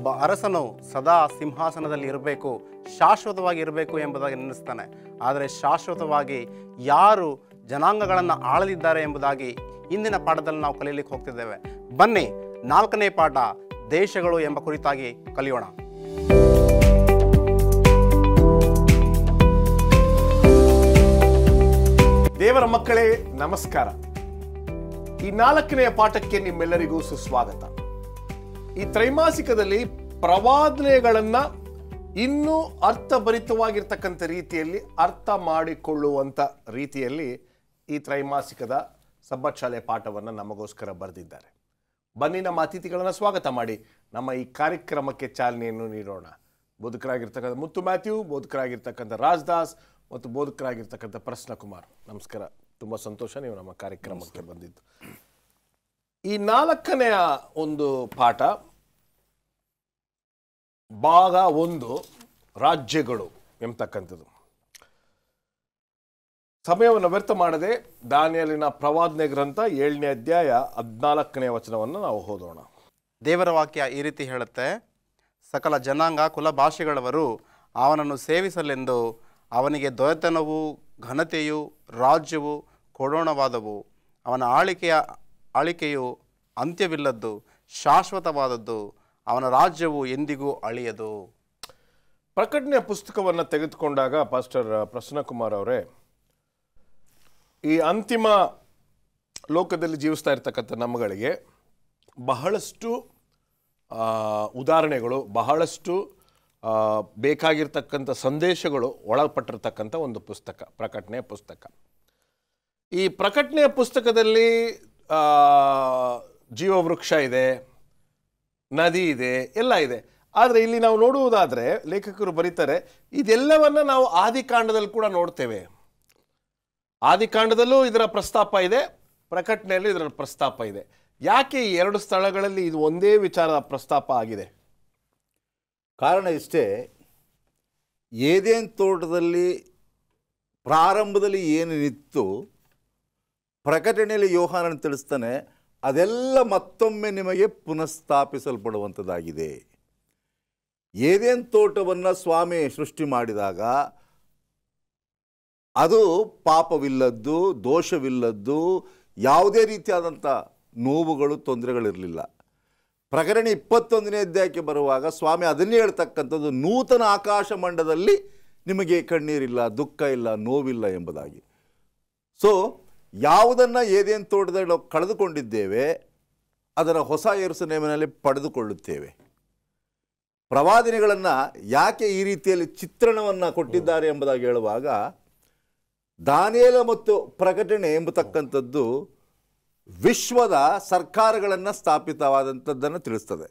ಒಬ್ಬ ಅರಸನು ಸದಾ ಸಿಂಹಾಸನದಲ್ಲಿ ಇರಬೇಕು, ಶಾಶ್ವತವಾಗಿ ಇರಬೇಕು ಎಂಬುದಾಗಿ ನೆನೆಸ್ತಾನೆ. ಆದರೆ ಶಾಶ್ವತವಾಗಿ ಯಾರು ಜನಾಂಗಗಳನ್ನು ಆಳಲಿದ್ದಾರೆ ಎಂಬುದಾಗಿ ಇಂದಿನ ಪಾಠದಲ್ಲಿ ನಾವು ಕಲಿಯಲಿಕ್ಕೆ ಹೋಗ್ತಿದ್ದೇವೆ. ಬನ್ನಿ, 4ನೇ ಪಾಠ ದೇಶಗಳು ಎಂಬ ಕುರಿತಾಗಿ ಕಲಿಯೋಣ. ದೇವರ ಮಕ್ಕಳೇ ನಮಸ್ಕಾರ. ಈ 4ನೇ ಪಾಠಕ್ಕೆ ನಿಮ್ಮೆಲ್ಲರಿಗೂ ಸುಸ್ವಾಗತ. ಈ ತ್ರೈಮಾಸಿಕದಲ್ಲಿ ಪ್ರವಾದನೆಗಳನ್ನ ಇನ್ನೂ ಅರ್ಥಭರಿತವಾಗಿರ್ತಕ್ಕಂಥ ರೀತಿಯಲ್ಲಿ ಅರ್ಥ ಮಾಡಿಕೊಳ್ಳುವಂಥ ರೀತಿಯಲ್ಲಿ ಈ ತ್ರೈಮಾಸಿಕದ ಸಬ್ಬತ್ ಶಾಲೆ ಪಾಠವನ್ನು ನಮಗೋಸ್ಕರ ಬರೆದಿದ್ದಾರೆ. ಬನ್ನಿ, ನಮ್ಮ ಅತಿಥಿಗಳನ್ನು ಸ್ವಾಗತ ಮಾಡಿ ನಮ್ಮ ಈ ಕಾರ್ಯಕ್ರಮಕ್ಕೆ ಚಾಲನೆಯನ್ನು ನೀಡೋಣ. ಬೋಧಕರಾಗಿರ್ತಕ್ಕಂಥ ಮುತ್ತು ಮ್ಯಾಥ್ಯೂ, ಬೋಧಕರಾಗಿರ್ತಕ್ಕಂಥ ರಾಜದಾಸ್ ಮತ್ತು ಬೋಧಕರಾಗಿರ್ತಕ್ಕಂಥ ಪ್ರಸನ್ನಕುಮಾರ್, ನಮಸ್ಕಾರ. ತುಂಬ ಸಂತೋಷ ನೀವು ನಮ್ಮ ಕಾರ್ಯಕ್ರಮಕ್ಕೆ ಬಂದಿದ್ದು. ಈ 4ನೇ ಒಂದು ಪಾಠ ಭಾಗ 1 ರಾಜ್ಯಗಳು ಎಂಬತಕ್ಕಂಥದ್ದು. ಸಮಯವನ್ನು ವ್ಯರ್ಥ ಮಾಡದೆ ದಾನಿಯೇಲನ ಪ್ರವಾದನೆ ಗ್ರಂಥ 7ನೇ ಅಧ್ಯಾಯ 14ನೇ ವಚನವನ್ನು ನಾವು ಓದೋಣ. ದೇವರ ವಾಕ್ಯ ಈ ರೀತಿ ಹೇಳುತ್ತೆ: ಸಕಲ ಜನಾಂಗ ಕುಲ ಭಾಷೆಗಳವರು ಅವನನ್ನು ಸೇವಿಸಲೆಂದು ಅವನಿಗೆ ದೊರೆತನವು, ಘನತೆಯು, ರಾಜ್ಯವು ಕೊಡೋಣವಾದವು. ಅವನ ಆಳಿಕೆಯು ಅಂತ್ಯವಿಲ್ಲದ್ದು, ಶಾಶ್ವತವಾದದ್ದು. ಅವನ ರಾಜ್ಯವು ಎಂದಿಗೂ ಅಳಿಯದು. ಪ್ರಕಟಣೆಯ ಪುಸ್ತಕವನ್ನು ತೆಗೆದುಕೊಂಡಾಗ ಪಾಸ್ಟರ್ ಪ್ರಸನ್ನಕುಮಾರ್ ಅವರೇ, ಈ ಅಂತಿಮ ಲೋಕದಲ್ಲಿ ಜೀವಿಸ್ತಾ ಇರ್ತಕ್ಕಂಥ ನಮ್ಮಗಳಿಗೆ ಬಹಳಷ್ಟು ಉದಾಹರಣೆಗಳು, ಬಹಳಷ್ಟು ಬೇಕಾಗಿರ್ತಕ್ಕಂಥ ಸಂದೇಶಗಳು ಒಳಪಟ್ಟಿರ್ತಕ್ಕಂಥ ಒಂದು ಪುಸ್ತಕ ಪ್ರಕಟಣೆಯ ಪುಸ್ತಕ. ಈ ಪ್ರಕಟಣೆಯ ಪುಸ್ತಕದಲ್ಲಿ ಜೀವವೃಕ್ಷ ಇದೆ, ನದಿ ಇದೆ, ಎಲ್ಲ ಇದೆ. ಆದರೆ ಇಲ್ಲಿ ನಾವು ನೋಡುವುದಾದರೆ ಲೇಖಕರು ಬರೀತಾರೆ, ಇದೆಲ್ಲವನ್ನ ನಾವು ಆದಿಕಾಂಡದಲ್ಲಿ ಕೂಡ ನೋಡ್ತೇವೆ. ಆದಿಕಾಂಡದಲ್ಲೂ ಇದರ ಪ್ರಸ್ತಾಪ ಇದೆ, ಪ್ರಕಟಣೆಯಲ್ಲೂ ಇದರ ಪ್ರಸ್ತಾಪ ಇದೆ. ಯಾಕೆ ಈ 2 ಸ್ಥಳಗಳಲ್ಲಿ ಇದು ಒಂದೇ ವಿಚಾರ ಪ್ರಸ್ತಾಪ ಆಗಿದೆ? ಕಾರಣ ಇಷ್ಟೇ, ಏದೇನ್ ತೋಟದಲ್ಲಿ ಪ್ರಾರಂಭದಲ್ಲಿ ಏನೇನಿತ್ತು ಪ್ರಕಟಣೆಯಲ್ಲಿ ಯೋಹಾನನು ತಿಳಿಸ್ತಾನೆ, ಅದೆಲ್ಲ ಮತ್ತೊಮ್ಮೆ ನಿಮಗೆ ಪುನಃಸ್ಥಾಪಿಸಲ್ಪಡುವಂಥದ್ದಾಗಿದೆ. ಏದೇನ್ ತೋಟವನ್ನು ಸ್ವಾಮಿ ಸೃಷ್ಟಿ ಮಾಡಿದಾಗ ಅದು ಪಾಪವಿಲ್ಲದ್ದು, ದೋಷವಿಲ್ಲದ್ದು, ಯಾವುದೇ ರೀತಿಯಾದಂಥ ನೋವುಗಳು, ತೊಂದರೆಗಳಿರಲಿಲ್ಲ. ಪ್ರಕಟಣೆ 21ನೇ ಅಧ್ಯಾಯಕ್ಕೆ ಬರುವಾಗ ಸ್ವಾಮಿ ಅದನ್ನೇ ಹೇಳ್ತಕ್ಕಂಥದ್ದು, ನೂತನ ಆಕಾಶ ಮಂಡಲದಲ್ಲಿ ನಿಮಗೆ ಕಣ್ಣೀರಿಲ್ಲ, ದುಃಖ ಇಲ್ಲ, ನೋವಿಲ್ಲ ಎಂಬುದಾಗಿ. ಸೊ ಯಾವುದನ್ನು ಏದೇನು ತೋಟದಲ್ಲಿ ನಾವು ಕಳೆದುಕೊಂಡಿದ್ದೇವೆ ಅದರ ಹೊಸ ಯೆರೂಸಲೇಮಿನಲ್ಲಿ ಪಡೆದುಕೊಳ್ಳುತ್ತೇವೆ. ಪ್ರವಾದನೆಗಳನ್ನು ಯಾಕೆ ಈ ರೀತಿಯಲ್ಲಿ ಚಿತ್ರಣವನ್ನು ಕೊಟ್ಟಿದ್ದಾರೆ ಎಂಬುದಾಗಿ ಹೇಳುವಾಗ, ದಾನಿಯೇಲ ಮತ್ತು ಪ್ರಕಟಣೆ ಎಂಬತಕ್ಕಂಥದ್ದು ವಿಶ್ವದ ಸರ್ಕಾರಗಳನ್ನು ಸ್ಥಾಪಿತವಾದಂಥದ್ದನ್ನು ತಿಳಿಸ್ತದೆ.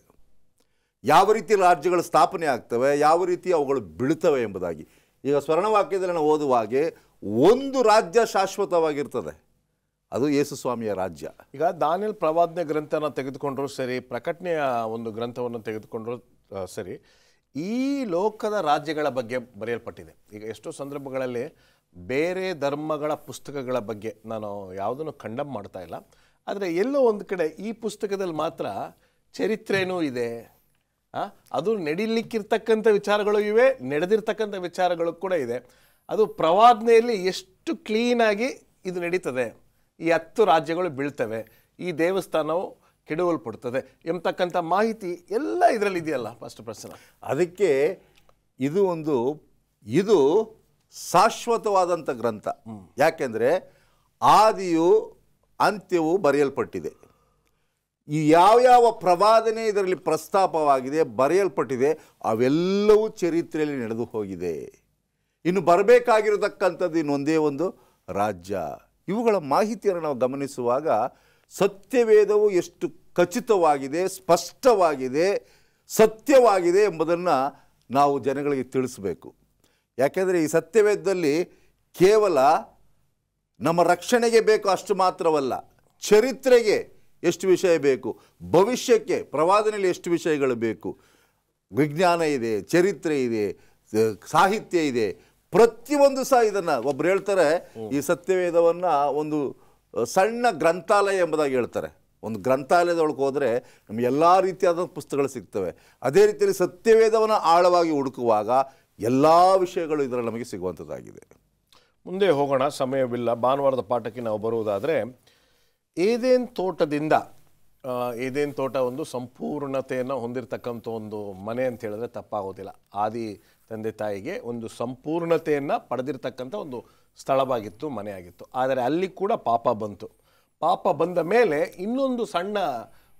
ಯಾವ ರೀತಿ ರಾಜ್ಯಗಳು ಸ್ಥಾಪನೆ ಆಗ್ತವೆ, ಯಾವ ರೀತಿ ಅವುಗಳು ಬೀಳ್ತವೆ ಎಂಬುದಾಗಿ. ಈಗ ಸ್ವರ್ಣವಾಕ್ಯದಲ್ಲಿ ನಾವು ಓದುವ ಹಾಗೆ ಒಂದು ರಾಜ್ಯ ಶಾಶ್ವತವಾಗಿರ್ತದೆ, ಅದು ಯೇಸು ಸ್ವಾಮಿಯ ರಾಜ್ಯ. ಈಗ ದಾನಿಯೇಲ ಪ್ರವಾದನೆ ಗ್ರಂಥನ ತೆಗೆದುಕೊಂಡ್ರು ಸರಿ, ಪ್ರಕಟಣೆಯ ಒಂದು ಗ್ರಂಥವನ್ನು ತೆಗೆದುಕೊಂಡ್ರು ಸರಿ, ಈ ಲೋಕದ ರಾಜ್ಯಗಳ ಬಗ್ಗೆ ಬರೆಯಲ್ಪಟ್ಟಿದೆ. ಈಗ ಎಷ್ಟೋ ಸಂದರ್ಭಗಳಲ್ಲಿ ಬೇರೆ ಧರ್ಮಗಳ ಪುಸ್ತಕಗಳ ಬಗ್ಗೆ ನಾನು ಯಾವುದನ್ನು ಖಂಡನೆ ಮಾಡ್ತಾ ಇಲ್ಲ, ಆದರೆ ಎಲ್ಲೋ ಒಂದು ಕಡೆ ಈ ಪುಸ್ತಕದಲ್ಲಿ ಮಾತ್ರ ಚರಿತ್ರೆನೂ ಇದೆ, ಅದು ನಡೀಲಿಕ್ಕಿರ್ತಕ್ಕಂಥ ವಿಚಾರಗಳು ಇವೆ, ನಡೆದಿರ್ತಕ್ಕಂಥ ವಿಚಾರಗಳು ಕೂಡ ಇದೆ. ಅದು ಪ್ರವಾದನೆಯಲ್ಲಿ ಎಷ್ಟು ಕ್ಲೀನಾಗಿ ಇದು ನಡೀತದೆ, ಈ 10 ರಾಜ್ಯಗಳು ಬೀಳ್ತವೆ, ಈ ದೇವಸ್ಥಾನವು ಕೆಡವಲ್ಪಡ್ತದೆ ಎಂಬತಕ್ಕಂಥ ಮಾಹಿತಿ ಎಲ್ಲ ಇದರಲ್ಲಿ ಇದೆಯಲ್ಲ ಪಾಸ್ಟರ್ ಪ್ರಸನ್ನ. ಅದಕ್ಕೆ ಇದು ಶಾಶ್ವತವಾದಂಥ ಗ್ರಂಥ. ಯಾಕೆಂದರೆ ಆದಿಯು ಅಂತ್ಯವು ಬರೆಯಲ್ಪಟ್ಟಿದೆ. ಈ ಯಾವ್ಯಾವ ಪ್ರವಾದನೆ ಇದರಲ್ಲಿ ಪ್ರಸ್ತಾಪವಾಗಿದೆ, ಬರೆಯಲ್ಪಟ್ಟಿದೆ, ಅವೆಲ್ಲವೂ ಚರಿತ್ರೆಯಲ್ಲಿ ನಡೆದು ಹೋಗಿದೆ. ಇನ್ನು ಬರಬೇಕಾಗಿರತಕ್ಕಂಥದ್ದು ಇನ್ನೊಂದೇ ಒಂದು ರಾಜ್ಯ. ಇವುಗಳ ಮಾಹಿತಿಯನ್ನು ನಾವು ಗಮನಿಸುವಾಗ ಸತ್ಯವೇದವು ಎಷ್ಟು ಖಚಿತವಾಗಿದೆ, ಸ್ಪಷ್ಟವಾಗಿದೆ, ಸತ್ಯವಾಗಿದೆ ಎಂಬುದನ್ನು ನಾವು ಜನಗಳಿಗೆ ತಿಳಿಸಬೇಕು. ಯಾಕೆಂದರೆ ಈ ಸತ್ಯವೇದದಲ್ಲಿ ಕೇವಲ ನಮ್ಮ ರಕ್ಷಣೆಗೆ ಬೇಕು ಅಷ್ಟು ಮಾತ್ರವಲ್ಲ, ಚರಿತ್ರೆಗೆ ಎಷ್ಟು ವಿಷಯ ಬೇಕು, ಭವಿಷ್ಯಕ್ಕೆ ಪ್ರವಾದನೆಯಲ್ಲಿ ಎಷ್ಟು ವಿಷಯಗಳು ಬೇಕು. ವಿಜ್ಞಾನ ಇದೆ, ಚರಿತ್ರೆ ಇದೆ, ಸಾಹಿತ್ಯ ಇದೆ, ಪ್ರತಿಯೊಂದು ಸಹ ಇದನ್ನು ಒಬ್ರು ಹೇಳ್ತಾರೆ, ಈ ಸತ್ಯವೇದವನ್ನು ಒಂದು ಸಣ್ಣ ಗ್ರಂಥಾಲಯ ಎಂಬುದಾಗಿ ಹೇಳ್ತಾರೆ. ಒಂದು ಗ್ರಂಥಾಲಯದೊಳಗೆ ಹೋದರೆ ನಮಗೆ ಎಲ್ಲ ರೀತಿಯಾದ ಪುಸ್ತಕಗಳು ಸಿಗ್ತವೆ. ಅದೇ ರೀತಿಯಲ್ಲಿ ಸತ್ಯವೇದವನ್ನು ಆಳವಾಗಿ ಹುಡುಕುವಾಗ ಎಲ್ಲ ವಿಷಯಗಳು ಇದರಲ್ಲಿ ನಮಗೆ ಸಿಗುವಂಥದ್ದಾಗಿದೆ. ಮುಂದೆ ಹೋಗೋಣ, ಸಮಯವಿಲ್ಲ. ಭಾನುವಾರದ ಪಾಠಕ್ಕೆ ನಾವು ಬರುವುದಾದರೆ, ಏದೇನ್ ತೋಟದಿಂದ ಏದೇನ್ ತೋಟ ಒಂದು ಸಂಪೂರ್ಣತೆಯನ್ನು ಹೊಂದಿರತಕ್ಕಂಥ ಒಂದು ಮನೆ ಅಂತ ಹೇಳಿದ್ರೆ ತಪ್ಪಾಗೋದಿಲ್ಲ. ಆದಿ ತಂದೆ ತಾಯಿಗೆ ಒಂದು ಸಂಪೂರ್ಣತೆಯನ್ನು ಪಡೆದಿರ್ತಕ್ಕಂಥ ಒಂದು ಸ್ಥಳವಾಗಿತ್ತು, ಮನೆಯಾಗಿತ್ತು. ಆದರೆ ಅಲ್ಲಿ ಕೂಡ ಪಾಪ ಬಂತು. ಪಾಪ ಬಂದ ಮೇಲೆ ಇನ್ನೊಂದು ಸಣ್ಣ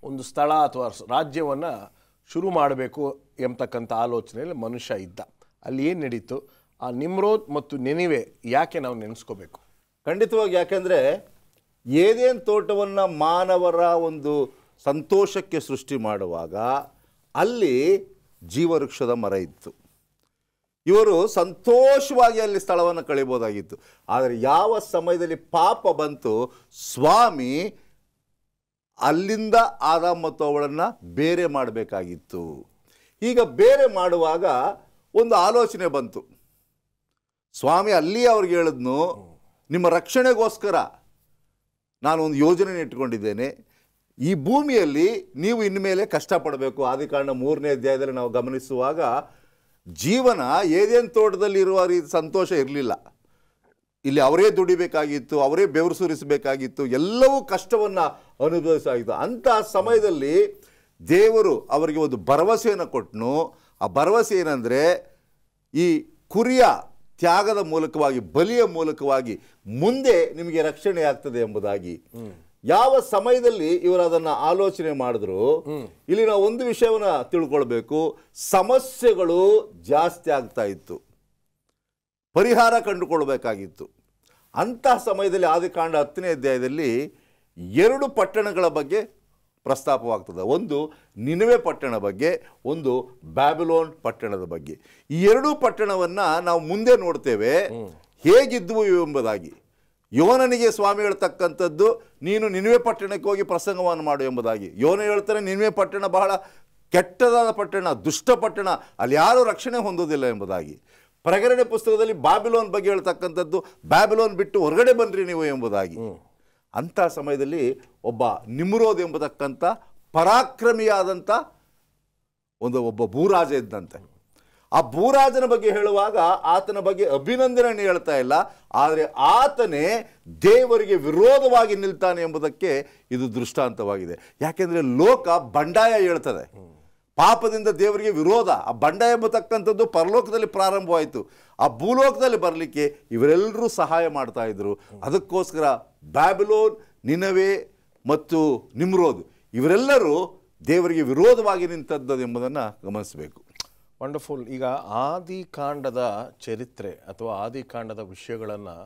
ಒಂದು ಸ್ಥಳ ಅಥವಾ ರಾಜ್ಯವನ್ನು ಶುರು ಮಾಡಬೇಕು ಎಂಬತಕ್ಕಂಥ ಆಲೋಚನೆಯಲ್ಲಿ ಮನುಷ್ಯ ಇದ್ದ. ಅಲ್ಲಿ ಏನು ನಡೀತು? ಆ ನಿಮ್ರೋದ್ ಮತ್ತು ನೆನಿವೆ ಯಾಕೆ ನಾವು ನೆನೆಸ್ಕೋಬೇಕು? ಖಂಡಿತವಾಗಿ. ಯಾಕೆಂದರೆ ಏದೇನ್ ತೋಟವನ್ನು ಮಾನವರ ಒಂದು ಸಂತೋಷಕ್ಕೆ ಸೃಷ್ಟಿ ಮಾಡುವಾಗ ಅಲ್ಲಿ ಜೀವವೃಕ್ಷದ ಮರ ಇತ್ತು. ಇವರು ಸಂತೋಷವಾಗಿ ಅಲ್ಲಿ ಸ್ಥಳವನ್ನು ಕಳಿಬೋದಾಗಿತ್ತು. ಆದರೆ ಯಾವ ಸಮಯದಲ್ಲಿ ಪಾಪ ಬಂತು, ಸ್ವಾಮಿ ಅಲ್ಲಿಂದ ಆದಾಮ್ ಮತ್ತು ಅವಳನ್ನು ಬೇರೆ ಮಾಡಬೇಕಾಗಿತ್ತು. ಈಗ ಬೇರೆ ಮಾಡುವಾಗ ಒಂದು ಆಲೋಚನೆ ಬಂತು. ಸ್ವಾಮಿ ಅಲ್ಲಿ ಅವ್ರಿಗೆ ಹೇಳಿದ್ನು, ನಿಮ್ಮ ರಕ್ಷಣೆಗೋಸ್ಕರ ನಾನು ಒಂದು ಯೋಜನೆ ಇಟ್ಕೊಂಡಿದ್ದೇನೆ. ಈ ಭೂಮಿಯಲ್ಲಿ ನೀವು ಇನ್ಮೇಲೆ ಕಷ್ಟಪಡಬೇಕು. ಆದಿಕಾಂಡ 3ನೇ ಅಧ್ಯಾಯದಲ್ಲಿ ನಾವು ಗಮನಿಸುವಾಗ ಜೀವನ ಏದೇನ್ ತೋಟದಲ್ಲಿ ಇರುವ ರೀತಿ ಸಂತೋಷ ಇರಲಿಲ್ಲ. ಇಲ್ಲಿ ಅವರೇ ದುಡಿಬೇಕಾಗಿತ್ತು, ಅವರೇ ಬೆವರು ಸುರಿಸಬೇಕಾಗಿತ್ತು, ಎಲ್ಲವೂ ಕಷ್ಟವನ್ನು ಅನುಭವಿಸಾಗಿತ್ತು. ಅಂತಹ ಸಮಯದಲ್ಲಿ ದೇವರು ಅವರಿಗೆ ಒಂದು ಭರವಸೆಯನ್ನು ಕೊಟ್ಟನು. ಆ ಭರವಸೆ ಏನಂದರೆ, ಈ ಕುರಿಯ ತ್ಯಾಗದ ಮೂಲಕವಾಗಿ, ಬಲಿಯ ಮೂಲಕವಾಗಿ ಮುಂದೆ ನಿಮಗೆ ರಕ್ಷಣೆ ಆಗ್ತದೆ ಎಂಬುದಾಗಿ. ಯಾವ ಸಮಯದಲ್ಲಿ ಇವರು ಅದನ್ನು ಆಲೋಚನೆ ಮಾಡಿದ್ರು, ಇಲ್ಲಿ ನಾವು ಒಂದು ವಿಷಯವನ್ನು ತಿಳ್ಕೊಳ್ಬೇಕು. ಸಮಸ್ಯೆಗಳು ಜಾಸ್ತಿ ಆಗ್ತಾ ಇತ್ತು, ಪರಿಹಾರ ಕಂಡುಕೊಳ್ಬೇಕಾಗಿತ್ತು. ಅಂತಹ ಸಮಯದಲ್ಲಿ ಆದಿಕಾಂಡ 10ನೇ ಅಧ್ಯಾಯದಲ್ಲಿ 2 ಪಟ್ಟಣಗಳ ಬಗ್ಗೆ ಪ್ರಸ್ತಾಪವಾಗ್ತದೆ. ಒಂದು ನಿನವೆ ಪಟ್ಟಣ ಬಗ್ಗೆ, ಒಂದು ಬ್ಯಾಬಿಲೋನ್ ಪಟ್ಟಣದ ಬಗ್ಗೆ. ಈ 2 ಪಟ್ಟಣವನ್ನು ನಾವು ಮುಂದೆ ನೋಡ್ತೇವೆ ಹೇಗಿದ್ವು ಎಂಬುದಾಗಿ. ಯೋನನಿಗೆ ಸ್ವಾಮಿ ಹೇಳ್ತಕ್ಕಂಥದ್ದು, ನೀನು ನಿನವೆ ಪಟ್ಟಣಕ್ಕೆ ಹೋಗಿ ಪ್ರಸಂಗವನ್ನು ಮಾಡು ಎಂಬುದಾಗಿ. ಯೋನ ಹೇಳ್ತಾನೆ, ನಿನವೆ ಪಟ್ಟಣ ಬಹಳ ಕೆಟ್ಟದಾದ ಪಟ್ಟಣ, ದುಷ್ಟ ಪಟ್ಟಣ, ಅಲ್ಲಿ ಯಾರೂ ರಕ್ಷಣೆ ಹೊಂದೋದಿಲ್ಲ ಎಂಬುದಾಗಿ. ಪ್ರಕಟಣೆ ಪುಸ್ತಕದಲ್ಲಿ ಬಾಬಿಲೋನ್ ಬಗ್ಗೆ ಹೇಳ್ತಕ್ಕಂಥದ್ದು, ಬ್ಯಾಬಿಲೋನ್ ಬಿಟ್ಟು ಹೊರಗಡೆ ಬನ್ನಿರಿ ನೀವು ಎಂಬುದಾಗಿ. ಅಂಥ ಸಮಯದಲ್ಲಿ ಒಬ್ಬ ನಿಮ್ರೋದ್ ಎಂಬತಕ್ಕಂಥ ಪರಾಕ್ರಮಿಯಾದಂಥ ಒಬ್ಬ ಭೂರಾಜ ಇದ್ದಂತೆ. ಆ ಭೂರಾಜನ ಬಗ್ಗೆ ಹೇಳುವಾಗ ಆತನ ಬಗ್ಗೆ ಅಭಿನಂದನೆ ಹೇಳ್ತಾ ಇಲ್ಲ, ಆದರೆ ಆತನೇ ದೇವರಿಗೆ ವಿರೋಧವಾಗಿ ನಿಲ್ತಾನೆ ಎಂಬುದಕ್ಕೆ ಇದು ದೃಷ್ಟಾಂತವಾಗಿದೆ. ಯಾಕೆಂದರೆ ಲೋಕ ಬಂಡಾಯ ಹೇಳ್ತದೆ, ಪಾಪದಿಂದ ದೇವರಿಗೆ ವಿರೋಧ. ಆ ಬಂಡಾಯ ಎಂಬತಕ್ಕಂಥದ್ದು ಪರಲೋಕದಲ್ಲಿ ಪ್ರಾರಂಭವಾಯಿತು. ಆ ಭೂಲೋಕದಲ್ಲಿ ಬರಲಿಕ್ಕೆ ಇವರೆಲ್ಲರೂ ಸಹಾಯ ಮಾಡ್ತಾ ಇದ್ರು. ಅದಕ್ಕೋಸ್ಕರ ಬ್ಯಾಬಿಲೋನ್, ನಿನವೆ ಮತ್ತು ನಿಮ್ರೋದ್ ಇವರೆಲ್ಲರೂ ದೇವರಿಗೆ ವಿರೋಧವಾಗಿ ನಿಂತದ್ದು ಎಂಬುದನ್ನು ಗಮನಿಸಬೇಕು. ವಂಡರ್ಫುಲ್. ಈಗ ಆದಿಕಾಂಡದ ಚರಿತ್ರೆ ಅಥವಾ ಆದಿಕಾಂಡದ ವಿಷಯಗಳನ್ನು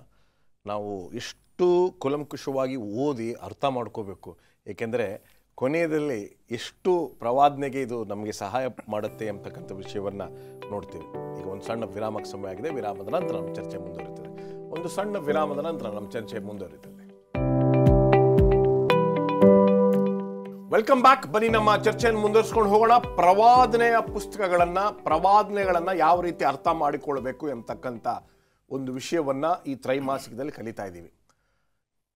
ನಾವು ಎಷ್ಟು ಕೂಲಂಕುಷವಾಗಿ ಓದಿ ಅರ್ಥ ಮಾಡ್ಕೋಬೇಕು. ಏಕೆಂದರೆ ಕೊನೆಯಲ್ಲಿ ಎಷ್ಟು ಪ್ರವಾದನೆಗೆ ಇದು ನಮಗೆ ಸಹಾಯ ಮಾಡುತ್ತೆ ಎಂಬತಕ್ಕಂಥ ವಿಷಯವನ್ನು ನೋಡ್ತೀವಿ. ಈಗ ಒಂದು ಸಣ್ಣ ವಿರಾಮಕ್ಕೆ ಸಮಯ ಆಗಿದೆ. ವಿರಾಮದ ನಂತರ ನಮ್ಮ ಚರ್ಚೆ ಮುಂದುವರಿತದೆ. ಒಂದು ಸಣ್ಣ ವಿರಾಮದ ನಂತರ ನಮ್ಮ ಚರ್ಚೆ ಮುಂದುವರಿತದೆ. Welcome back. ಬನ್ನಿ ನಮ್ಮ ಚರ್ಚೆಯನ್ನು ಮುಂದುವರಿಸ್ಕೊಂಡು ಹೋಗೋಣ. ಪ್ರವಾದನೆಗಳನ್ನು ಯಾವ ರೀತಿ ಅರ್ಥ ಮಾಡಿಕೊಳ್ಬೇಕು ಎಂಬತಕ್ಕಂಥ ಒಂದು ವಿಷಯವನ್ನು ಈ ತ್ರೈಮಾಸಿಕದಲ್ಲಿ ಕಲಿತಾ ಇದ್ದೀವಿ.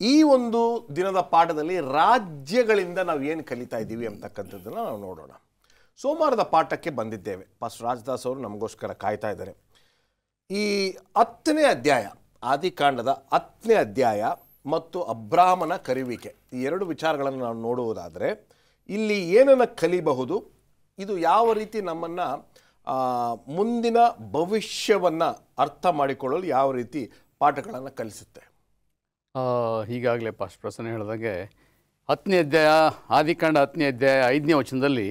ಈ ಒಂದು ದಿನದ ಪಾಠದಲ್ಲಿ ರಾಜ್ಯಗಳಿಂದ ನಾವು ಏನು ಕಲಿತಾ ಇದ್ದೀವಿ ಅಂತಕ್ಕಂಥದ್ದನ್ನು ನಾವು ನೋಡೋಣ. ಸೋಮವಾರದ ಪಾಠಕ್ಕೆ ಬಂದಿದ್ದೇವೆ. ಪಾಸ್ಟರ್ ರಾಜದಾಸ್ ಅವರು ನಮಗೋಸ್ಕರ ಕಾಯ್ತಾ ಇದ್ದಾರೆ. ಈ 10ನೇ ಅಧ್ಯಾಯ, ಆದಿಕಾಂಡದ 10ನೇ ಅಧ್ಯಾಯ ಮತ್ತು ಅಬ್ರಾಮನ ಕರೆಯುವಿಕೆ, ಈ 2 ವಿಚಾರಗಳನ್ನು ನಾವು ನೋಡುವುದಾದರೆ ಇಲ್ಲಿ ಏನನ್ನು ಕಲಿಬಹುದು, ಇದು ಯಾವ ರೀತಿ ನಮ್ಮನ್ನು ಮುಂದಿನ ಭವಿಷ್ಯವನ್ನು ಅರ್ಥ ಮಾಡಿಕೊಳ್ಳಲು ಯಾವ ರೀತಿ ಪಾಠಗಳನ್ನು ಕಲಿಸುತ್ತೆ? ಈಗಾಗಲೇ ಪಾಸ್ಟ್ ಪ್ರಸನ್ನ ಹೇಳಿದಾಗೆ 10ನೇ ಅಧ್ಯಾಯ, ಆದಿಕಾಂಡ 10ನೇ ಅಧ್ಯಾಯ 5ನೇ ವಚನದಲ್ಲಿ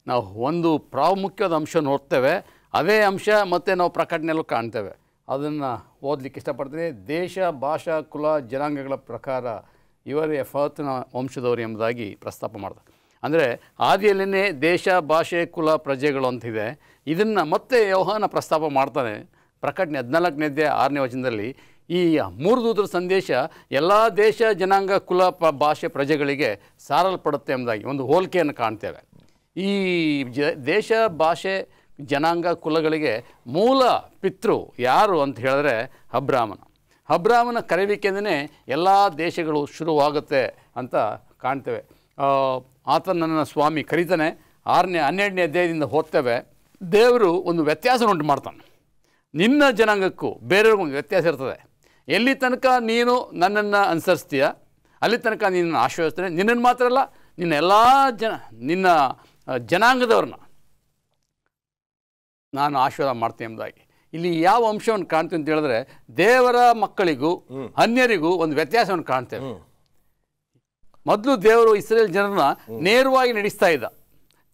ನಾವು ಒಂದು ಪ್ರಾಮುಖ್ಯವಾದ ಅಂಶ ನೋಡ್ತೇವೆ. ಅದೇ ಅಂಶ ಮತ್ತು ನಾವು ಪ್ರಕಟಣೆಯಲ್ಲೂ ಕಾಣ್ತೇವೆ. ಅದನ್ನು ಓದಲಿಕ್ಕೆ ಇಷ್ಟಪಡ್ತೀನಿ. ದೇಶ, ಭಾಷಾ, ಕುಲ, ಜನಾಂಗಗಳ ಪ್ರಕಾರ ಇವರೇ ಎಫಾತನ ವಂಶದವರು ಎಂಬುದಾಗಿ ಪ್ರಸ್ತಾಪ ಮಾಡ್ತಾರೆ. ಅಂದರೆ ಆದಿಯಲ್ಲೇ ದೇಶ, ಭಾಷೆ, ಕುಲ, ಪ್ರಜೆಗಳು ಅಂತಿದೆ. ಇದನ್ನು ಮತ್ತೆ ಯೋಹಾನ ಪ್ರಸ್ತಾಪ ಮಾಡ್ತಾನೆ. ಪ್ರಕಟಣೆ 14ನೇ ಅಧ್ಯಾಯ 6ನೇ ವಚನದಲ್ಲಿ ಈ 3 ದೂತರ ಸಂದೇಶ ಎಲ್ಲ ದೇಶ, ಜನಾಂಗ, ಕುಲ, ಭಾಷೆ, ಪ್ರಜೆಗಳಿಗೆ ಸಾರಲ್ಪಡುತ್ತೆ ಎಂಬುದಾಗಿ ಒಂದು ಹೋಲಿಕೆಯನ್ನು ಕಾಣ್ತೇವೆ. ಈ ದೇಶ, ಭಾಷೆ, ಜನಾಂಗ, ಕುಲಗಳಿಗೆ ಮೂಲ ಪಿತೃ ಯಾರು ಅಂತ ಹೇಳಿದ್ರೆ ಅಬ್ರಾಮನ ಕರೆಯುವಿಕೆಯಿಂದನೇ ಎಲ್ಲ ದೇಶಗಳು ಶುರುವಾಗುತ್ತೆ ಅಂತ ಕಾಣ್ತೇವೆ. ಆತ ನನ್ನ ಸ್ವಾಮಿ ಕರೀತಾನೆ. 12ನೇ ಅಧ್ಯಾಯದಿಂದ ಓದ್ತೇವೆ. ದೇವರು ಒಂದು ವ್ಯತ್ಯಾಸ ಉಂಟು ಮಾಡ್ತಾನೆ. ನಿನ್ನ ಜನಾಂಗಕ್ಕೂ ಬೇರೆಯವ್ರಿಗೂ ಒಂದು ವ್ಯತ್ಯಾಸ ಇರ್ತದೆ. ಎಲ್ಲಿ ತನಕ ನೀನು ನನ್ನನ್ನು ಅನುಸರಿಸ್ತೀಯ ಅಲ್ಲಿ ತನಕ ನಿನ್ನನ್ನು ಆಶೀರ್ವದಿಸ್ತೇನೆ. ನಿನ್ನನ್ನು ಮಾತ್ರ ಅಲ್ಲ, ನಿನ್ನ ಎಲ್ಲ ನಿನ್ನ ಜನಾಂಗದವ್ರನ್ನ ನಾನು ಆಶೀರ್ವಾದ ಮಾಡ್ತೇನೆ ಎಂಬುದಾಗಿ. ಇಲ್ಲಿ ಯಾವ ಅಂಶವನ್ನು ಕಾಣ್ತೀವಿ ಅಂತ ಹೇಳಿದ್ರೆ, ದೇವರ ಮಕ್ಕಳಿಗೂ ಅನ್ಯರಿಗೂ ಒಂದು ವ್ಯತ್ಯಾಸವನ್ನು ಕಾಣ್ತೇವೆ. ಮೊದಲು ದೇವರು ಇಸ್ರೇಲ್ ಜನರನ್ನ ನೇರವಾಗಿ ನಡೆಸ್ತಾ ಇದ್ದ,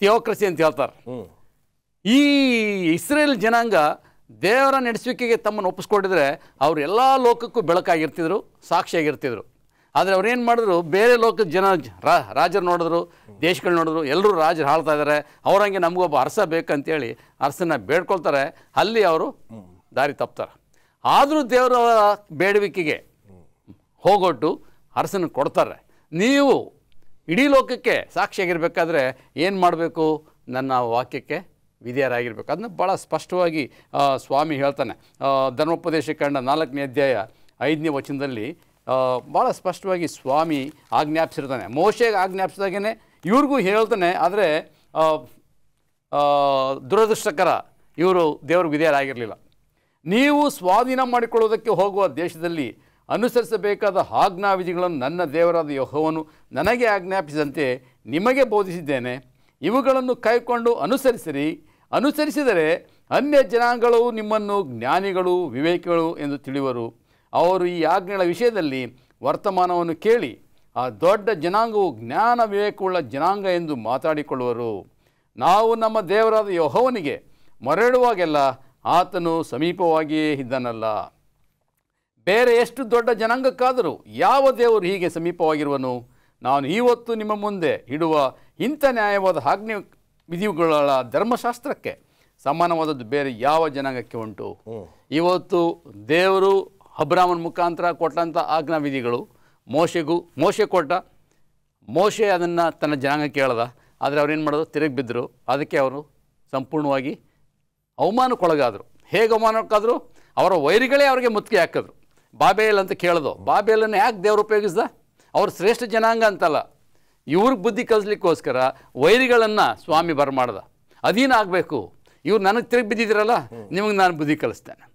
ಥಿಯೋಕ್ರಸಿ ಅಂತ ಹೇಳ್ತಾರೆ. ಈ ಇಸ್ರೇಲ್ ಜನಾಂಗ ದೇವರ ನಡೆಸುವಿಕೆಗೆ ತಮ್ಮನ್ನು ಒಪ್ಪಿಸ್ಕೊಂಡಿದ್ರೆ ಅವರು ಎಲ್ಲ ಲೋಕಕ್ಕೂ ಬೆಳಕಾಗಿರ್ತಿದ್ರು, ಸಾಕ್ಷಿಯಾಗಿರ್ತಿದ್ರು. ಆದರೆ ಅವ್ರೇನು ಮಾಡಿದ್ರು, ಬೇರೆ ಲೋಕದ ಜನ ರಾಜರು ನೋಡಿದ್ರು, ದೇಶಗಳು ನೋಡಿದ್ರು, ಎಲ್ಲರೂ ರಾಜರು ಆಳ್ತಾ ಇದ್ದಾರೆ, ಅವರಂಗೆ ನಮಗೊಬ್ಬ ಅರಸ ಬೇಕಂತೇಳಿ ಅರಸನ್ನ ಬೇಡ್ಕೊಳ್ತಾರೆ. ಅಲ್ಲಿ ಅವರು ದಾರಿ ತಪ್ತಾರೆ. ಆದರೂ ದೇವರ ಬೇಡುವಿಕೆಗೆ ಹೋಗೊಟ್ಟು ಅರಸನ ಕೊಡ್ತಾರೆ. ನೀವು ಇಡೀ ಲೋಕಕ್ಕೆ ಸಾಕ್ಷಿಯಾಗಿರ್ಬೇಕಾದ್ರೆ ಏನು ಮಾಡಬೇಕು? ನನ್ನ ವಾಕ್ಯಕ್ಕೆ ವಿಧೇಯರಾಗಿರ್ಬೇಕು. ಅದನ್ನ ಭಾಳ ಸ್ಪಷ್ಟವಾಗಿ ಸ್ವಾಮಿ ಹೇಳ್ತಾನೆ. ಧರ್ಮೋಪದೇಶ ಕಾಂಡ 4ನೇ ಅಧ್ಯಾಯ 5ನೇ ವಚನದಲ್ಲಿ ಭಾಳ ಸ್ಪಷ್ಟವಾಗಿ ಸ್ವಾಮಿ ಆಜ್ಞಾಪಿಸಿರ್ತಾನೆ. ಮೋಶೆಗೆ ಆಜ್ಞಾಪಿಸಿದಾಗೇ ಇವ್ರಿಗೂ ಹೇಳ್ತಾನೆ. ಆದರೆ ದುರದೃಷ್ಟಕರ, ಇವರು ದೇವ್ರಿಗೆ ವಿಧೇಯರಾಗಿರಲಿಲ್ಲ. ನೀವು ಸ್ವಾಧೀನ ಮಾಡಿಕೊಳ್ಳುವುದಕ್ಕೆ ಹೋಗುವ ದೇಶದಲ್ಲಿ ಅನುಸರಿಸಬೇಕಾದ ಆಜ್ಞಾವಿಧಿಗಳನ್ನು ನನ್ನ ದೇವರಾದ ಯೆಹೋವನು ನನಗೆ ಆಜ್ಞಾಪಿಸಿದಂತೆ ನಿಮಗೆ ಬೋಧಿಸಿದ್ದೇನೆ. ಇವುಗಳನ್ನು ಕೈಕೊಂಡು ಅನುಸರಿಸಿರಿ. ಅನುಸರಿಸಿದರೆ ಅನ್ಯ ಜನಾಂಗಗಳು ನಿಮ್ಮನ್ನು ಜ್ಞಾನಿಗಳು, ವಿವೇಕಿಗಳು ಎಂದು ತಿಳಿಯುವರು. ಅವರು ಈ ಆಜ್ಞೆಗಳ ವಿಷಯದಲ್ಲಿ ವರ್ತಮಾನವನ್ನು ಕೇಳಿ ಆ ದೊಡ್ಡ ಜನಾಂಗವು ಜ್ಞಾನ ವಿವೇಕವುಳ್ಳ ಜನಾಂಗ ಎಂದು ಮಾತಾಡಿಕೊಳ್ಳುವರು. ನಾವು ನಮ್ಮ ದೇವರಾದ ಯೆಹೋವನಿಗೆ ಮೊರೆಯಿಡುವಾಗೆಲ್ಲ ಆತನು ಸಮೀಪವಾಗಿಯೇ ಇದ್ದನಲ್ಲ. ಬೇರೆ ಎಷ್ಟು ದೊಡ್ಡ ಜನಾಂಗಕ್ಕಾದರೂ ಯಾವ ದೇವರು ಹೀಗೆ ಸಮೀಪವಾಗಿರುವನು? ನಾನು ಇವತ್ತು ನಿಮ್ಮ ಮುಂದೆ ಇಡುವ ಇಂಥ ನ್ಯಾಯವಾದ ಆಜ್ಞೆ ವಿಧಿಗಳ ಧರ್ಮಶಾಸ್ತ್ರಕ್ಕೆ ಸಮಾನವಾದದ್ದು ಬೇರೆ ಯಾವ ಜನಾಂಗಕ್ಕೆ ಉಂಟು? ಇವತ್ತು ದೇವರು ಅಬ್ರಾಮನ ಮುಖಾಂತರ ಕೊಟ್ಟಂಥ ಆಜ್ಞಾ ವಿಧಿಗಳು ಮೋಶೆ ಕೊಟ್ಟ. ಮೋಶೆ ಅದನ್ನು ತನ್ನ ಜನಾಂಗಕ್ಕೆ ಹೇಳ್ದ. ಆದರೆ ಅವ್ರೇನು ಮಾಡೋದು? ತಿರುಗಿ ಬಿದ್ದರು. ಅದಕ್ಕೆ ಅವರು ಸಂಪೂರ್ಣವಾಗಿ ಅವಮಾನಕ್ಕೊಳಗಾದರು. ಹೇಗೆ ಅವಮಾನಕ್ಕಾದರು? ಅವರ ವೈರಿಗಳೇ ಅವರಿಗೆ ಮುತ್ತಿಗೆ ಹಾಕಿದ್ರು. ಬಾಬೇಲ್ ಅಂತ ಕೇಳಿದು. ಬಾಬೇಲನ್ನು ಯಾಕೆ ದೇವರು ಉಪಯೋಗಿಸ್ದ? ಅವ್ರು ಶ್ರೇಷ್ಠ ಜನಾಂಗ ಅಂತಲ್ಲ, ಇವ್ರಿಗೆ ಬುದ್ಧಿ ಕಲಿಸ್ಲಿಕ್ಕೋಸ್ಕರ ವೈರಿಗಳನ್ನು ಸ್ವಾಮಿ ಬರಮಾಡ್ದ. ಅಧೀನ ಆಗಬೇಕು. ಇವ್ರು ನನಗೆ ತಿರುಗಿ ಬಿದ್ದಿದ್ದೀರಲ್ಲ, ನಿಮಗೆ ನಾನು ಬುದ್ಧಿ ಕಲಿಸ್ತೇನೆ,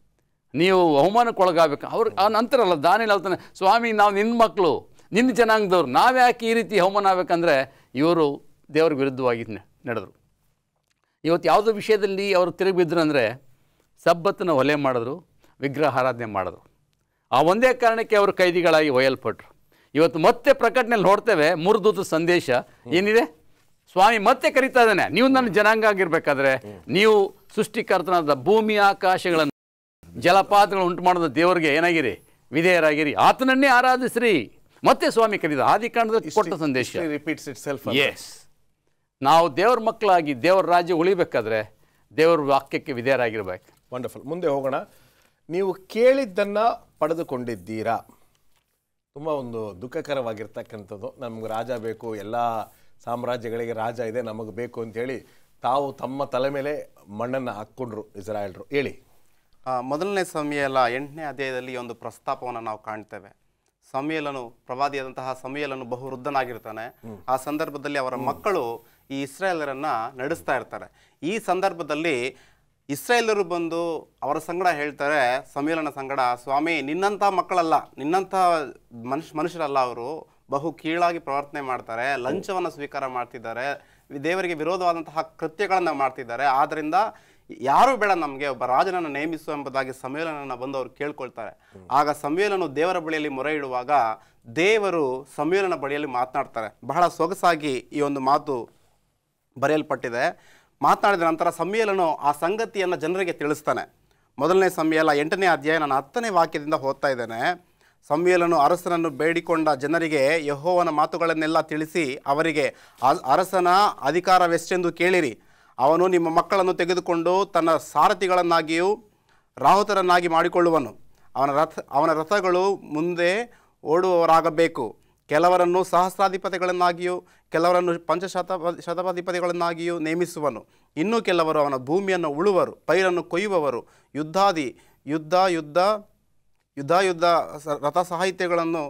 ನೀವು ಅವಮಾನಕ್ಕೊಳಗಾಗಬೇಕು. ಅವ್ರಿಗೆ ಅಂತಾರಲ್ಲ, ದಾನಿಯೇಲ ಹೇಳ್ತಾನೆ, ಸ್ವಾಮಿ ನಾವು ನಿನ್ನ ಮಕ್ಕಳು, ನಿನ್ನ ಜನಾಂಗದವ್ರು, ನಾವ್ಯಾಕೆ ಈ ರೀತಿ ಅವಮಾನ ಆಗಬೇಕಂದ್ರೆ ಇವರು ದೇವ್ರಿಗೆ ವಿರುದ್ಧವಾಗಿ ನಡೆದರು. ಇವತ್ತು ಯಾವುದೋ ವಿಷಯದಲ್ಲಿ ಅವರು ತಿರುಗಿ ಬಿದ್ದರು ಅಂದರೆ ಸಬ್ಬತ್ತನ್ನು ಹೊಲೆ ಮಾಡಿದ್ರು, ವಿಗ್ರಹ ಆರಾಧನೆ ಮಾಡಿದ್ರು. ಆ ಒಂದೇ ಕಾರಣಕ್ಕೆ ಅವರು ಕೈದಿಗಳಾಗಿ ಒಯ್ಯಲ್ಪಟ್ರು. ಇವತ್ತು ಮತ್ತೆ ಪ್ರಕಟಣೆಯಲ್ಲಿ ನೋಡ್ತೇವೆ, 3 ದೂತರ ಸಂದೇಶ ಏನಿದೆ? ಸ್ವಾಮಿ ಮತ್ತೆ ಕರೀತಾ ಇದ್ದಾನೆ, ನೀವು ನನ್ನ ಜನಾಂಗ ಆಗಿರ್ಬೇಕಾದ್ರೆ ನೀವು ಸೃಷ್ಟಿಕರ್ತನಾದ ಭೂಮಿ ಆಕಾಶಗಳನ್ನು ಜಲಪಾತಗಳು ಉಂಟು ಮಾಡೋದು ದೇವರಿಗೆ ಏನಾಗಿರಿ? ವಿಧೇಯರಾಗಿರಿ, ಆತನನ್ನೇ ಆರಾಧಿಸ್ರಿ. ಮತ್ತೆ ಸ್ವಾಮಿ ಕರೀದ. ಆದಿಕಾಂಡದಲ್ಲಿ ಕೊಟ್ಟ ಸಂದೇಶ ರಿಪೀಟ್ಸ್ ಇಟ್ ಸೆಲ್ಫ್. ಎಸ್, ನಾವು ದೇವ್ರ ಮಕ್ಕಳಾಗಿ ದೇವರ ರಾಜ್ಯ ಉಳಿಬೇಕಾದ್ರೆ ದೇವರ ವಾಕ್ಯಕ್ಕೆ ವಿಧೇಯರಾಗಿರ್ಬೇಕು. ವಂಡರ್ಫುಲ್. ಮುಂದೆ ಹೋಗೋಣ. ನೀವು ಕೇಳಿದ್ದನ್ನು ಪಡೆದುಕೊಂಡಿದ್ದೀರಾ? ತುಂಬ ಒಂದು ದುಃಖಕರವಾಗಿರ್ತಕ್ಕಂಥದ್ದು. ನಮ್ಗೆ ರಾಜ ಬೇಕು, ಎಲ್ಲ ಸಾಮ್ರಾಜ್ಯಗಳಿಗೆ ರಾಜ ಇದೆ, ನಮಗೆ ಬೇಕು ಅಂಥೇಳಿ ತಾವು ತಮ್ಮ ತಲೆ ಮೇಲೆ ಮಣ್ಣನ್ನು ಹಾಕ್ಕೊಂಡ್ರು ಇಸ್ರಾಯೇಲ್ರು. ಹೇಳಿ. ಮೊದಲನೇ ಸಮುವೇಲ 8ನೇ ಅಧ್ಯಾಯದಲ್ಲಿ ಒಂದು ಪ್ರಸ್ತಾಪವನ್ನು ನಾವು ಕಾಣ್ತೇವೆ. ಸಮುವೇಲನು, ಪ್ರವಾದಿಯಾದಂತಹ ಸಮುವೇಲನು ಬಹು ವೃದ್ಧನಾಗಿರ್ತಾನೆ. ಆ ಸಂದರ್ಭದಲ್ಲಿ ಅವರ ಮಕ್ಕಳು ಈ ಇಸ್ರಾಯೇಲರನ್ನ ನಡೆಸ್ತಾ ಇರ್ತಾರೆ. ಈ ಸಂದರ್ಭದಲ್ಲಿ ಇಸ್ರಾಯೇಲರು ಬಂದು ಅವರ ಸಂಗಡ ಹೇಳ್ತಾರೆ, ಸಮುವೇಲನ ಸಂಗಡ, ಸ್ವಾಮಿ ನಿನ್ನಂಥ ಮಕ್ಕಳಲ್ಲ, ನಿನ್ನಂಥ ಮನುಷ್ಯರಲ್ಲ, ಅವರು ಬಹು ಕೀಳಾಗಿ ಪ್ರವರ್ತನೆ ಮಾಡ್ತಾರೆ, ಲಂಚವನ್ನು ಸ್ವೀಕಾರ ಮಾಡ್ತಿದ್ದಾರೆ, ದೇವರಿಗೆ ವಿರೋಧವಾದಂತಹ ಕೃತ್ಯಗಳನ್ನು ಮಾಡ್ತಿದ್ದಾರೆ. ಆದ್ದರಿಂದ ಯಾರೂ ಬೇಡ, ನಮಗೆ ಒಬ್ಬ ರಾಜನನ್ನು ನೇಮಿಸು ಎಂಬುದಾಗಿ ಸಮುವೇಲನನ್ನು ಬಂದು ಅವರು ಕೇಳ್ಕೊಳ್ತಾರೆ. ಆಗ ಸಮುವೇಲನು ದೇವರ ಬಳಿಯಲ್ಲಿ ಮೊರೆ ಇಡುವಾಗ ದೇವರು ಸಮುವೇಲನ ಬಳಿಯಲ್ಲಿ ಮಾತನಾಡ್ತಾರೆ. ಬಹಳ ಸೊಗಸಾಗಿ ಈ ಒಂದು ಮಾತು ಬರೆಯಲ್ಪಟ್ಟಿದೆ. ಮಾತನಾಡಿದ ನಂತರ ಸಮುವೇಲನು ಆ ಸಂಗತಿಯನ್ನು ಜನರಿಗೆ ತಿಳಿಸ್ತಾನೆ. ಮೊದಲನೇ ಸಮುವೇಲ 8ನೇ ಅಧ್ಯಾಯ, ನಾನು 10ನೇ ವಾಕ್ಯದಿಂದ ಓದ್ತಾ ಇದ್ದೇನೆ. ಸಮುವೇಲನು ಅರಸನನ್ನು ಬೇಡಿಕೊಂಡ ಜನರಿಗೆ ಯೆಹೋವನ ಮಾತುಗಳನ್ನೆಲ್ಲ ತಿಳಿಸಿ ಅವರಿಗೆ, ಅರಸನ ಅಧಿಕಾರವೆಷ್ಟೆಂದು ಕೇಳಿರಿ. ಅವನು ನಿಮ್ಮ ಮಕ್ಕಳನ್ನು ತೆಗೆದುಕೊಂಡು ತನ್ನ ಸಾರಥಿಗಳನ್ನಾಗಿಯೂ ರಾಹುತರನ್ನಾಗಿ ಮಾಡಿಕೊಳ್ಳುವನು. ಅವನ ರಥಗಳು ಮುಂದೆ ಓಡುವವರಾಗಬೇಕು. ಕೆಲವರನ್ನು ಸಹಸ್ರಾಧಿಪತಿಗಳನ್ನಾಗಿಯೂ ಕೆಲವರನ್ನು ಶತಾಧಿಪತಿಗಳನ್ನಾಗಿಯೂ ನೇಮಿಸುವನು. ಇನ್ನೂ ಕೆಲವರು ಅವನ ಭೂಮಿಯನ್ನು ಉಳುವರು, ಪೈರನ್ನು ಕೊಯ್ಯುವವರು, ಯುದ್ಧ ರಥ ಸಾಹಿತ್ಯಗಳನ್ನು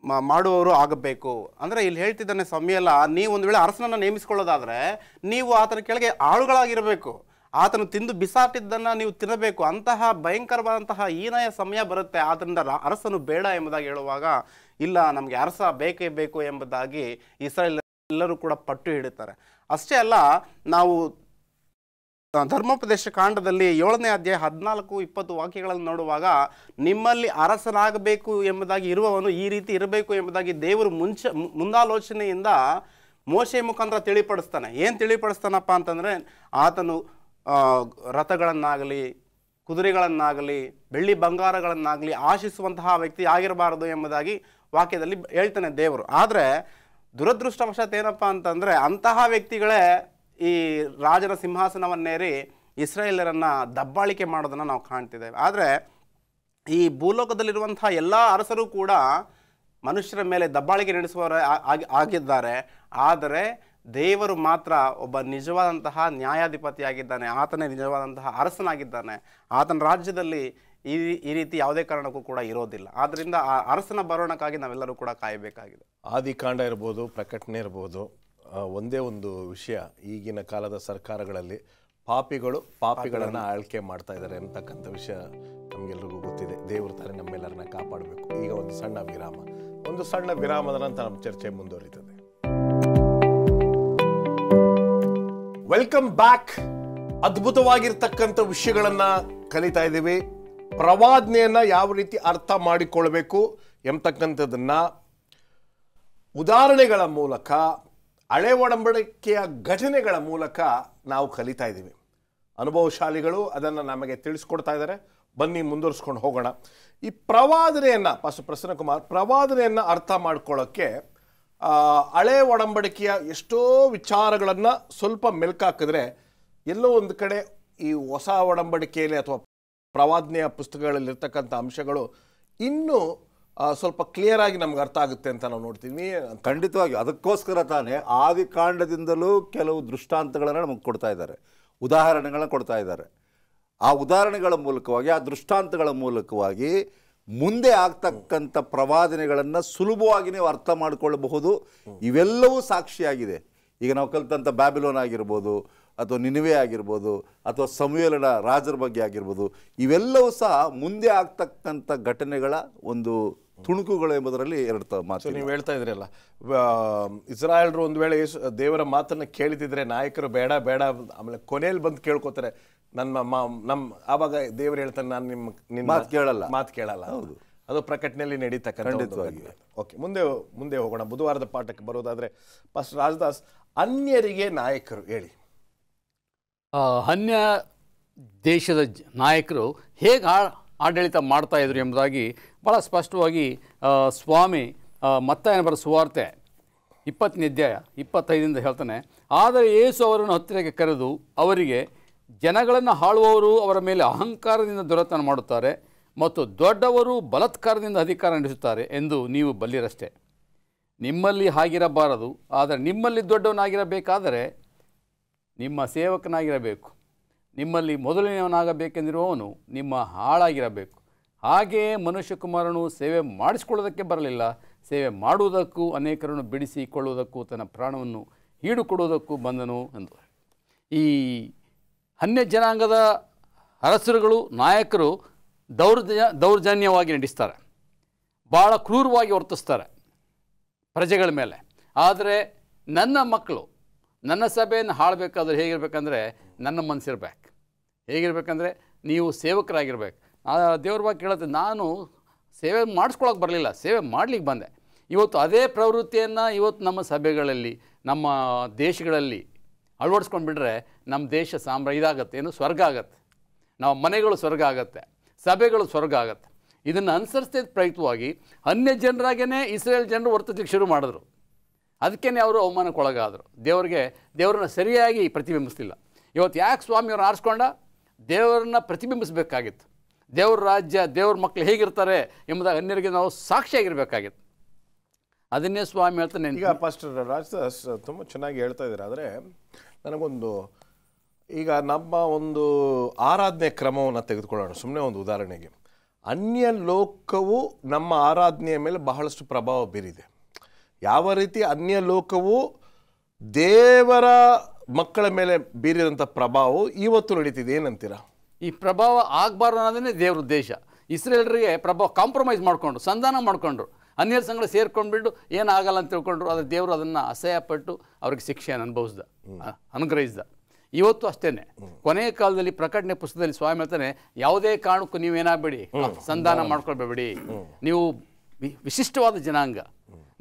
ಮಾಡುವವರು ಆಗಬೇಕು. ಅಂದರೆ ಇಲ್ಲಿ ಹೇಳ್ತಿದ್ದಾನೆ ಸಮುವೇಲ, ನೀವು ಒಂದು ವೇಳೆ ಅರಸನನ್ನು ನೇಮಿಸಿಕೊಳ್ಳೋದಾದರೆ ನೀವು ಆತನ ಕೆಳಗೆ ಆಳುಗಳಾಗಿರಬೇಕು, ಆತನು ತಿಂದು ಬಿಸಾಟಿದ್ದನ್ನು ನೀವು ತಿನ್ನಬೇಕು. ಅಂತಹ ಭಯಂಕರವಾದಂತಹ ಹೀನಾಯ ಸಮಯ ಬರುತ್ತೆ, ಆದ್ದರಿಂದ ಅರಸನು ಬೇಡ ಎಂಬುದಾಗಿ ಹೇಳುವಾಗ ಇಲ್ಲ ನಮಗೆ ಅರಸ ಬೇಕೇ ಬೇಕು ಎಂಬುದಾಗಿ ಇಸ್ರಾಯೇಲ್ ಎಲ್ಲರೂ ಕೂಡ ಪಟ್ಟು ಹಿಡಿತಾರೆ. ಅಷ್ಟೇ ಅಲ್ಲ, ನಾವು ಧರ್ಮೋಪದೇಶ ಕಾಂಡದಲ್ಲಿ 7ನೇ ಅಧ್ಯಾಯ 14-20 ವಾಕ್ಯಗಳನ್ನು ನೋಡುವಾಗ ನಿಮ್ಮಲ್ಲಿ ಅರಸನಾಗಬೇಕು ಎಂಬುದಾಗಿ ಇರುವವನು ಈ ರೀತಿ ಇರಬೇಕು ಎಂಬುದಾಗಿ ದೇವರು ಮುಂದಾಲೋಚನೆಯಿಂದ ಮೋಶೆ ಮುಖಾಂತರ ತಿಳಿಪಡಿಸ್ತಾನೆ. ಏನು ತಿಳಿಪಡಿಸ್ತಾನಪ್ಪ ಅಂತಂದರೆ, ಆತನು ರಥಗಳನ್ನಾಗಲಿ ಕುದುರೆಗಳನ್ನಾಗಲಿ ಬೆಳ್ಳಿ ಬಂಗಾರಗಳನ್ನಾಗಲಿ ಆಶಿಸುವಂತಹ ವ್ಯಕ್ತಿ ಆಗಿರಬಾರದು ಎಂಬುದಾಗಿ ವಾಕ್ಯದಲ್ಲಿ ಹೇಳ್ತಾನೆ ದೇವರು. ಆದರೆ ದುರದೃಷ್ಟವಶಾತ್ ಏನಪ್ಪ ಅಂತಂದರೆ ಅಂತಹ ವ್ಯಕ್ತಿಗಳೇ ಈ ರಾಜನ ಸಿಂಹಾಸನವನ್ನೇರಿ ಇಸ್ರಾಯೇಲರನ್ನು ದಬ್ಬಾಳಿಕೆ ಮಾಡೋದನ್ನು ನಾವು ಕಾಣ್ತಿದ್ದೇವೆ. ಆದರೆ ಈ ಭೂಲೋಕದಲ್ಲಿರುವಂತಹ ಎಲ್ಲ ಅರಸರು ಕೂಡ ಮನುಷ್ಯರ ಮೇಲೆ ದಬ್ಬಾಳಿಕೆ ನಡೆಸುವವರು ಆಗಿದ್ದಾರೆ. ಆದರೆ ದೇವರು ಮಾತ್ರ ಒಬ್ಬ ನಿಜವಾದಂತಹ ನ್ಯಾಯಾಧಿಪತಿಯಾಗಿದ್ದಾನೆ, ಆತನೇ ನಿಜವಾದಂತಹ ಅರಸನಾಗಿದ್ದಾನೆ. ಆತನ ರಾಜ್ಯದಲ್ಲಿ ಈ ರೀತಿ ಯಾವುದೇ ಕಾರಣಕ್ಕೂ ಕೂಡ ಇರೋದಿಲ್ಲ. ಆದ್ದರಿಂದ ಆ ಅರಸನ ಬರೋಣಕ್ಕಾಗಿ ನಾವೆಲ್ಲರೂ ಕೂಡ ಕಾಯಬೇಕಾಗಿದೆ. ಆದಿಕಾಂಡ ಇರ್ಬೋದು, ಪ್ರಕಟಣೆ ಇರ್ಬೋದು, ಒಂದೇ ಒಂದು ವಿಷಯ, ಈಗಿನ ಕಾಲದ ಸರ್ಕಾರಗಳಲ್ಲಿ ಪಾಪಿಗಳನ್ನು ಆಳ್ಕೆ ಮಾಡ್ತಾ ಇದ್ದಾರೆ ಅಂತಕ್ಕಂಥ ವಿಷಯ ನಮಗೆಲ್ಲರಿಗೂ ಗೊತ್ತಿದೆ. ದೇವರು ತಾನೇ ನಮ್ಮೆಲ್ಲರನ್ನ ಕಾಪಾಡಬೇಕು. ಈಗ ಒಂದು ಸಣ್ಣ ವಿರಾಮದ ನಂತರ ನಮ್ಮ ಚರ್ಚೆ ಮುಂದುವರಿತದೆ. Welcome back. ಅದ್ಭುತವಾಗಿರ್ತಕ್ಕಂಥ ವಿಷಯಗಳನ್ನ ಕಲಿತಾ ಇದ್ದೀವಿ. ಪ್ರವಾದನೆಯನ್ನ ಯಾವ ರೀತಿ ಅರ್ಥ ಮಾಡಿಕೊಳ್ಬೇಕು ಎಂಬತಕ್ಕಂಥದ್ದನ್ನ ಉದಾಹರಣೆಗಳ ಮೂಲಕ, ಹಳೆ ಒಡಂಬಡಿಕೆಯ ಘಟನೆಗಳ ಮೂಲಕ ನಾವು ಕಲಿತಾ ಇದ್ದೀವಿ. ಅನುಭವಶಾಲಿಗಳು ಅದನ್ನು ನಮಗೆ ತಿಳಿಸ್ಕೊಡ್ತಾ ಇದ್ದಾರೆ. ಬನ್ನಿ ಮುಂದುವರಿಸ್ಕೊಂಡು ಹೋಗೋಣ. ಈ ಪ್ರವಾದನೆಯನ್ನು ಪ್ರಸನ್ನಕುಮಾರ್, ಪ್ರವಾದನೆಯನ್ನು ಅರ್ಥ ಮಾಡ್ಕೊಳ್ಳೋಕ್ಕೆ ಹಳೆ ಒಡಂಬಡಿಕೆಯ ಎಷ್ಟೋ ವಿಚಾರಗಳನ್ನು ಸ್ವಲ್ಪ ಮೆಲ್ಕಾಕಿದ್ರೆ ಎಲ್ಲೋ ಒಂದು ಕಡೆ ಈ ಹೊಸ ಒಡಂಬಡಿಕೆಯಲ್ಲಿ ಅಥವಾ ಪ್ರವಾದನೆಯ ಪುಸ್ತಕಗಳಲ್ಲಿರ್ತಕ್ಕಂಥ ಅಂಶಗಳು ಇನ್ನೂ ಸ್ವಲ್ಪ ಕ್ಲಿಯರ್ ಆಗಿ ನಮ್ಗೆ ಅರ್ಥ ಆಗುತ್ತೆ ಅಂತ ನಾವು ನೋಡ್ತೀವಿ. ಖಂಡಿತವಾಗಿ ಅದಕ್ಕೋಸ್ಕರ ತಾನೇ ಆದಿಕಾಂಡದಿಂದಲೂ ಕೆಲವು ದೃಷ್ಟಾಂತಗಳನ್ನು ನಮಗೆ ಕೊಡ್ತಾ ಇದ್ದಾರೆ, ಉದಾಹರಣೆಗಳನ್ನ ಕೊಡ್ತಾ ಇದ್ದಾರೆ. ಆ ಉದಾಹರಣೆಗಳ ಮೂಲಕವಾಗಿ, ಆ ದೃಷ್ಟಾಂತಗಳ ಮೂಲಕವಾಗಿ ಮುಂದೆ ಆಗ್ತಕ್ಕಂಥ ಪ್ರವಾದನೆಗಳನ್ನು ಸುಲಭವಾಗಿ ನೀವು ಅರ್ಥ ಮಾಡಿಕೊಳ್ಳಬಹುದು. ಇವೆಲ್ಲವೂ ಸಾಕ್ಷಿಯಾಗಿದೆ. ಈಗ ನಾವು ಕಲಿತಂಥ ಬ್ಯಾಬಿಲೋನ್ ಆಗಿರ್ಬೋದು, ಅಥವಾ ನಿನಿವೆ ಆಗಿರ್ಬೋದು, ಅಥವಾ ಸಮುವೇಲನ ರಾಜರ ಬಗ್ಗೆ ಆಗಿರ್ಬೋದು, ಇವೆಲ್ಲವೂ ಸಹ ಮುಂದೆ ಆಗ್ತಕ್ಕಂಥ ಘಟನೆಗಳ ಒಂದು ತುಣುಕುಗಳು ಎಂಬುದರಲ್ಲಿ ಎರಡು ಮಾತು. ನೀವು ಹೇಳ್ತಾ ಇದ್ರಲ್ಲ, ಇಸ್ರಾಯೇಲ್ರು ಒಂದು ವೇಳೆ ದೇವರ ಮಾತನ್ನು ಕೇಳಿತಿದ್ರೆ ನಾಯಕರು ಬೇಡ ಬೇಡ, ಆಮೇಲೆ ಕೊನೆಯಲ್ಲಿ ಬಂದು ಕೇಳ್ಕೊತಾರೆ ಆವಾಗ ದೇವರು ಹೇಳ್ತಾನೆ ನಾನು ನಿಮ್ಮ ಮಾತು ಕೇಳಲ್ಲ. ಹೌದು, ಅದು ಪ್ರಕಟಣೆಯಲ್ಲಿ ನಡೀತಕ್ಕಂಥ. ಓಕೆ, ಮುಂದೆ ಹೋಗೋಣ. ಬುಧವಾರದ ಪಾಠಕ್ಕೆ ಬರೋದಾದ್ರೆ ಫಸ್ಟ್ ರಾಜದಾಸ್, ಅನ್ಯರಿಗೆ ನಾಯಕರು ಹೇಳಿ. ಅನ್ಯ ದೇಶದ ನಾಯಕರು ಹೇಗೆ ಆಡಳಿತ ಮಾಡ್ತಾಯಿದ್ರು ಎಂಬುದಾಗಿ ಭಾಳ ಸ್ಪಷ್ಟವಾಗಿ ಸ್ವಾಮಿ ಮತ್ತಾಯನ ಬರೋ ಸುವಾರ್ತೆ 20ನೇ ಅಧ್ಯಾಯ 25ರಿಂದ ಹೇಳ್ತಾನೆ. ಆದರೆ ಯೇಸು ಅವರನ್ನು ಹತ್ತಿರಕ್ಕೆ ಕರೆದು ಅವರಿಗೆ, ಜನಗಳನ್ನು ಆಳುವವರು ಅವರ ಮೇಲೆ ಅಹಂಕಾರದಿಂದ ದೊರೆತನ ಮಾಡುತ್ತಾರೆ ಮತ್ತು ದೊಡ್ಡವರು ಬಲಾತ್ಕಾರದಿಂದ ಅಧಿಕಾರ ನಡೆಸುತ್ತಾರೆ ಎಂದು ನೀವು ಬಲ್ಲಿರಷ್ಟೇ. ನಿಮ್ಮಲ್ಲಿ ಹಾಗಿರಬಾರದು. ಆದರೆ ನಿಮ್ಮಲ್ಲಿ ದೊಡ್ಡವನಾಗಿರಬೇಕಾದರೆ ನಿಮ್ಮ ಸೇವಕನಾಗಿರಬೇಕು. ನಿಮ್ಮಲ್ಲಿ ಮೊದಲನೆಯವನಾಗಬೇಕೆಂದಿರುವವನು ನಿಮ್ಮ ಹಾಳಾಗಿರಬೇಕು. ಹಾಗೆಯೇ ಮನುಷ್ಯಕುಮಾರನು ಸೇವೆ ಮಾಡಿಸಿಕೊಳ್ಳೋದಕ್ಕೆ ಬರಲಿಲ್ಲ, ಸೇವೆ ಮಾಡುವುದಕ್ಕೂ ಅನೇಕರನ್ನು ಬಿಡಿಸಿಕೊಳ್ಳುವುದಕ್ಕೂ ತನ್ನ ಪ್ರಾಣವನ್ನು ಈಡುಕೊಡುವುದಕ್ಕೂ ಬಂದನು ಎಂದು. ಈ ಅನ್ಯ ಜನಾಂಗದ ಅರಸರುಗಳು, ನಾಯಕರು ದೌರ್ಜನ್ಯವಾಗಿ ನಡೆಸ್ತಾರೆ, ಭಾಳ ಕ್ರೂರವಾಗಿ ವರ್ತಿಸ್ತಾರೆ ಪ್ರಜೆಗಳ ಮೇಲೆ. ಆದರೆ ನನ್ನ ಮಕ್ಕಳು, ನನ್ನ ಸಭೆಯನ್ನು ಆಳಬೇಕಾದ್ರೆ ಹೇಗಿರ್ಬೇಕಂದ್ರೆ ನನ್ನ ಮನಸ್ಸಿರ್ಬೇಕು. ಹೇಗಿರ್ಬೇಕಂದ್ರೆ ನೀವು ಸೇವಕರಾಗಿರ್ಬೇಕು. ದೇವ್ರ ಬಗ್ಗೆ ಕೇಳುತ್ತೆ, ನಾನು ಸೇವೆ ಮಾಡಿಸ್ಕೊಳಕ್ಕೆ ಬರಲಿಲ್ಲ, ಸೇವೆ ಮಾಡಲಿಕ್ಕೆ ಬಂದೆ. ಇವತ್ತು ಅದೇ ಪ್ರವೃತ್ತಿಯನ್ನು ಇವತ್ತು ನಮ್ಮ ಸಭೆಗಳಲ್ಲಿ, ನಮ್ಮ ದೇಶಗಳಲ್ಲಿ ಅಳವಡಿಸ್ಕೊಂಡ್ಬಿಟ್ರೆ ನಮ್ಮ ದೇಶ ಇದಾಗತ್ತೆ, ಏನು ಸ್ವರ್ಗ ಆಗತ್ತೆ. ನಮ್ಮ ಮನೆಗಳು ಸ್ವರ್ಗ ಆಗತ್ತೆ, ಸಭೆಗಳು ಸ್ವರ್ಗ ಆಗತ್ತೆ. ಇದನ್ನು ಅನುಸರಿಸಿದ ಪ್ರಯುಕ್ತವಾಗಿ ಅನ್ಯ ಜನರಾಗೇ ಇಸ್ರೇಲ್ ಜನರು ವರ್ತನೆಗೆ ಶುರು ಮಾಡಿದ್ರು. ಅದಕ್ಕೇ ಅವರು ಅವಮಾನಕ್ಕೊಳಗಾದರು. ದೇವರನ್ನ ಸರಿಯಾಗಿ ಪ್ರತಿಬಿಂಬಿಸಲಿಲ್ಲ. ಇವತ್ತು ಯಾಕೆ ಸ್ವಾಮಿಯವ್ರನ್ನ ಆರಿಸ್ಕೊಂಡ? ದೇವರನ್ನ ಪ್ರತಿಬಿಂಬಿಸಬೇಕಾಗಿತ್ತು. ದೇವ್ರ ರಾಜ್ಯ, ದೇವ್ರ ಮಕ್ಕಳು ಹೇಗಿರ್ತಾರೆ ಎಂಬುದಾಗಿ ಅನ್ಯರಿಗೆ ನಾವು ಸಾಕ್ಷಿಯಾಗಿರಬೇಕಾಗಿತ್ತು. ಅದನ್ನೇ ಸ್ವಾಮಿ ಹೇಳ್ತಾನೆ. ಈಗ ಪಾಸ್ಟರ್ ರಾಜದಾಸ್ ತುಂಬ ಚೆನ್ನಾಗಿ ಹೇಳ್ತಾ ಇದ್ದಾರೆ. ಆದರೆ ನನಗೊಂದು, ಈಗ ನಮ್ಮ ಒಂದು ಆರಾಧನೆ ಕ್ರಮವನ್ನು ತೆಗೆದುಕೊಳ್ಳೋಣ. ಸುಮ್ಮನೆ ಒಂದು ಉದಾಹರಣೆಗೆ, ಅನ್ಯ ಲೋಕವು ನಮ್ಮ ಆರಾಧನೆಯ ಮೇಲೆ ಬಹಳಷ್ಟು ಪ್ರಭಾವ ಬೀರಿದೆ. ಯಾವ ರೀತಿ ಅನ್ಯ ಲೋಕವು ದೇವರ ಮಕ್ಕಳ ಮೇಲೆ ಬೀರಿದಂಥ ಪ್ರಭಾವವು ಇವತ್ತು ನಡೀತಿದೆ, ಏನಂತೀರಾ? ಈ ಪ್ರಭಾವ ಆಗಬಾರ್ದು ಅನ್ನೋದೇ ದೇವ್ರ ಉದ್ದೇಶ. ಇಸ್ರೇಲರಿಗೆ ಪ್ರಭಾವ ಕಾಂಪ್ರಮೈಸ್ ಮಾಡಿಕೊಂಡು ಸಂಧಾನ ಮಾಡಿಕೊಂಡ್ರು, ಅನ್ಯರ ಸಂಗಡ ಸೇರ್ಕೊಂಡ್ಬಿಟ್ಟು ಏನಾಗಲ್ಲ ಅಂತ ತಿಳ್ಕೊಂಡ್ರು. ಆದರೆ ದೇವರು ಅದನ್ನು ಅಸಹ್ಯಪಟ್ಟು ಅವ್ರಿಗೆ ಶಿಕ್ಷೆಯನ್ನು ಅನುಗ್ರಹಿಸಿದ. ಇವತ್ತು ಅಷ್ಟೇ, ಕೊನೆಯ ಕಾಲದಲ್ಲಿ ಪ್ರಕಟಣೆ ಪುಸ್ತಕದಲ್ಲಿ ಸ್ವಾಮಿ ಹೇಳ್ತಾನೆ, ಯಾವುದೇ ಕಾರಣಕ್ಕೂ ನೀವೇನಾಗಬೇಡಿ, ಸಂಧಾನ ಮಾಡ್ಕೊಳ್ಬೇಡಿ, ನೀವು ವಿಶಿಷ್ಟವಾದ ಜನಾಂಗ.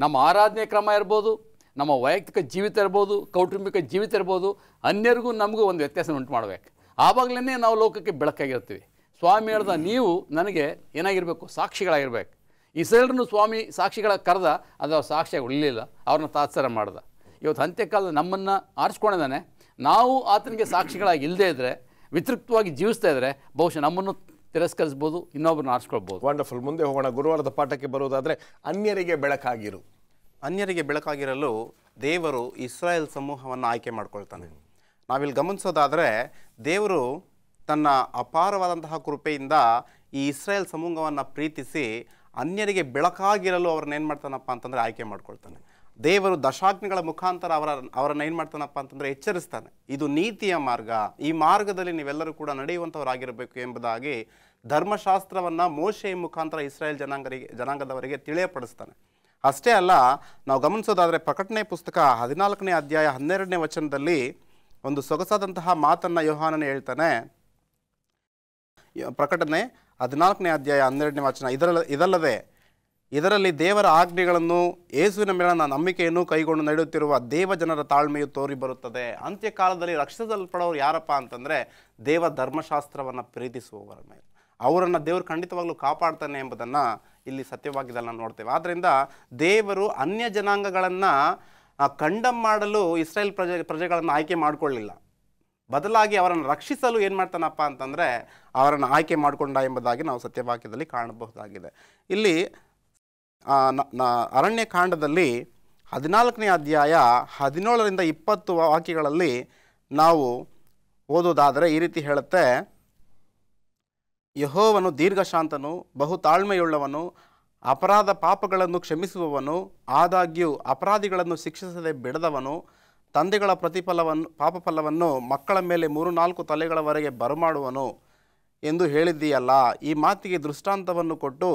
ನಮ್ಮ ಆರಾಧನೆ ಕ್ರಮ ಇರ್ಬೋದು, ನಮ್ಮ ವೈಯಕ್ತಿಕ ಜೀವಿತ ಇರ್ಬೋದು, ಕೌಟುಂಬಿಕ ಜೀವಿತ ಇರ್ಬೋದು, ಅನ್ಯರಿಗೂ ನಮಗೂ ಒಂದು ವ್ಯತ್ಯಾಸ ಉಂಟು ಮಾಡಬೇಕು. ಆವಾಗಲೇ ನಾವು ಲೋಕಕ್ಕೆ ಬೆಳಕಾಗಿರ್ತೀವಿ. ಸ್ವಾಮಿ ಹೇಳ್ದ, ನೀವು ನನಗೆ ಏನಾಗಿರಬೇಕು, ಸಾಕ್ಷಿಗಳಾಗಿರ್ಬೇಕು. ಇಸ್ರೇಲರನ್ನು ಸ್ವಾಮಿ ಸಾಕ್ಷಿಗಳ ಕರೆದ, ಅದು ಅವ್ರ ಸಾಕ್ಷಿಯಾಗಿ ಉಳಿಲಿಲ್ಲ, ಅವ್ರನ್ನ ತಾತ್ಸಾರ ಮಾಡ್ದ. ಇವತ್ತು ಅಂತ್ಯಕಾಲದ ನಮ್ಮನ್ನು ಆರಿಸ್ಕೊಂಡಿದ್ದಾನೆ. ನಾವು ಆತನಿಗೆ ಸಾಕ್ಷಿಗಳಾಗಿ ಇಲ್ಲದೇ ಇದ್ದರೆ, ವಿತೃಪ್ತವಾಗಿ ಜೀವಿಸ್ತಾ ಇದ್ದರೆ, ಬಹುಶಃ ನಮ್ಮನ್ನು ತಿರಸ್ಕರಿಸ್ಬೋದು, ಇನ್ನೊಬ್ಬರನ್ನ ಆರಿಸ್ಕೊಳ್ಬೋದು. ವಂಡರ್ಫುಲ್. ಮುಂದೆ ಹೋಗೋಣ. ಗುರುವಾರದ ಪಾಠಕ್ಕೆ ಬರುವುದಾದರೆ, ಅನ್ಯರಿಗೆ ಬೆಳಕಾಗಿರು. ಅನ್ಯರಿಗೆ ಬೆಳಕಾಗಿರಲು ದೇವರು ಇಸ್ರಾಯೇಲ್ ಸಮೂಹವನ್ನು ಆಯ್ಕೆ ಮಾಡ್ಕೊಳ್ತಾನೆ. ನಾವಿಲ್ಲಿ ಗಮನಿಸೋದಾದರೆ, ದೇವರು ತನ್ನ ಅಪಾರವಾದಂತಹ ಕೃಪೆಯಿಂದ ಈ ಇಸ್ರಾಯೇಲ್ ಸಮೂಹವನ್ನು ಪ್ರೀತಿಸಿ ಅನ್ಯರಿಗೆ ಬೆಳಕಾಗಿರಲು ಅವ್ರನ್ನ ಏನು ಮಾಡ್ತಾನಪ್ಪ ಅಂತಂದರೆ ಆಯ್ಕೆ ಮಾಡ್ಕೊಳ್ತಾನೆ. ದೇವರು ದಶಾಗ್ನಿಗಳ ಮುಖಾಂತರ ಅವರನ್ನು ಏನು ಮಾಡ್ತಾನಪ್ಪ ಅಂತಂದರೆ ಎಚ್ಚರಿಸ್ತಾನೆ. ಇದು ನೀತಿಯ ಮಾರ್ಗ, ಈ ಮಾರ್ಗದಲ್ಲಿ ನೀವೆಲ್ಲರೂ ಕೂಡ ನಡೆಯುವಂಥವರಾಗಿರಬೇಕು ಎಂಬುದಾಗಿ ಧರ್ಮಶಾಸ್ತ್ರವನ್ನು ಮೋಶೆಯ ಮುಖಾಂತರ ಇಸ್ರಾಯೇಲ್ ಜನಾಂಗದವರಿಗೆ ತಿಳಿಯಪಡಿಸ್ತಾನೆ. ಅಷ್ಟೇ ಅಲ್ಲ, ನಾವು ಗಮನಿಸೋದಾದರೆ ಪ್ರಕಟಣೆ ಪುಸ್ತಕ 14ನೇ ಅಧ್ಯಾಯ 12ನೇ ವಚನದಲ್ಲಿ ಒಂದು ಸೊಗಸಾದಂತಹ ಮಾತನ್ನು ಯೋಹಾನನೇ ಹೇಳ್ತಾನೆ. ಪ್ರಕಟಣೆ 14ನೇ ಅಧ್ಯಾಯ 12ನೇ ವಚನ, ಇದರಲ್ಲಿ ದೇವರ ಆಜ್ಞೆಗಳನ್ನು ಯೇಸುವಿನ ಮೇಲಿನ ನಂಬಿಕೆಯನ್ನು ಕೈಗೊಂಡು ನಡೆಯುತ್ತಿರುವ ದೇವ ಜನರ ತಾಳ್ಮೆಯು ತೋರಿ ಬರುತ್ತದೆ. ಅಂತ್ಯಕಾಲದಲ್ಲಿ ರಕ್ಷಿಸಲ್ಪಡೋರು ಯಾರಪ್ಪ ಅಂತಂದರೆ ದೇವ ಧರ್ಮಶಾಸ್ತ್ರವನ್ನು ಪ್ರೀತಿಸುವವರ ಮೇಲೆ. ಅವರನ್ನು ದೇವರು ಖಂಡಿತವಾಗ್ಲೂ ಕಾಪಾಡ್ತಾನೆ ಎಂಬುದನ್ನು ಇಲ್ಲಿ ಸತ್ಯವಾಗಿದ್ದಲ್ಲ ನೋಡ್ತೇವೆ. ಆದ್ದರಿಂದ ದೇವರು ಅನ್ಯ ಜನಾಂಗಗಳನ್ನು ಕಂಡಮ್ ಮಾಡಲು ಇಸ್ರೇಲ್ ಪ್ರಜೆಗಳನ್ನು ಆಯ್ಕೆ ಮಾಡಿಕೊಳ್ಳಿಲ್ಲ, ಬದಲಾಗಿ ಅವರನ್ನು ರಕ್ಷಿಸಲು ಏನು ಮಾಡ್ತಾನಪ್ಪ ಅಂತಂದರೆ ಅವರನ್ನು ಆಯ್ಕೆ ಮಾಡಿಕೊಂಡ ಎಂಬುದಾಗಿ ನಾವು ಸತ್ಯವಾಕ್ಯದಲ್ಲಿ ಕಾಣಬಹುದಾಗಿದೆ. ಇಲ್ಲಿ ಅರಣ್ಯಕಾಂಡದಲ್ಲಿ 14ನೇ ಅಧ್ಯಾಯ 17ರಿಂದ 20 ವಾಕ್ಯಗಳಲ್ಲಿ ನಾವು ಓದೋದಾದರೆ ಈ ರೀತಿ ಹೇಳುತ್ತೆ, ಯೆಹೋವನು ದೀರ್ಘಶಾಂತನು, ಬಹು ತಾಳ್ಮೆಯುಳ್ಳವನು, ಅಪರಾಧ ಪಾಪಗಳನ್ನು ಕ್ಷಮಿಸುವವನು, ಆದಾಗ್ಯೂ ಅಪರಾಧಿಗಳನ್ನು ಶಿಕ್ಷಿಸದೆ ಬಿಡದವನು, ತಂದೆಗಳ ಪಾಪಫಲವನ್ನು ಮಕ್ಕಳ ಮೇಲೆ 3-4 ತಲೆಗಳವರೆಗೆ ಬರಮಾಡುವನು ಎಂದು ಹೇಳಿದ್ದೀಯಲ್ಲ. ಈ ಮಾತಿಗೆ ದೃಷ್ಟಾಂತವನ್ನು ಕೊಟ್ಟು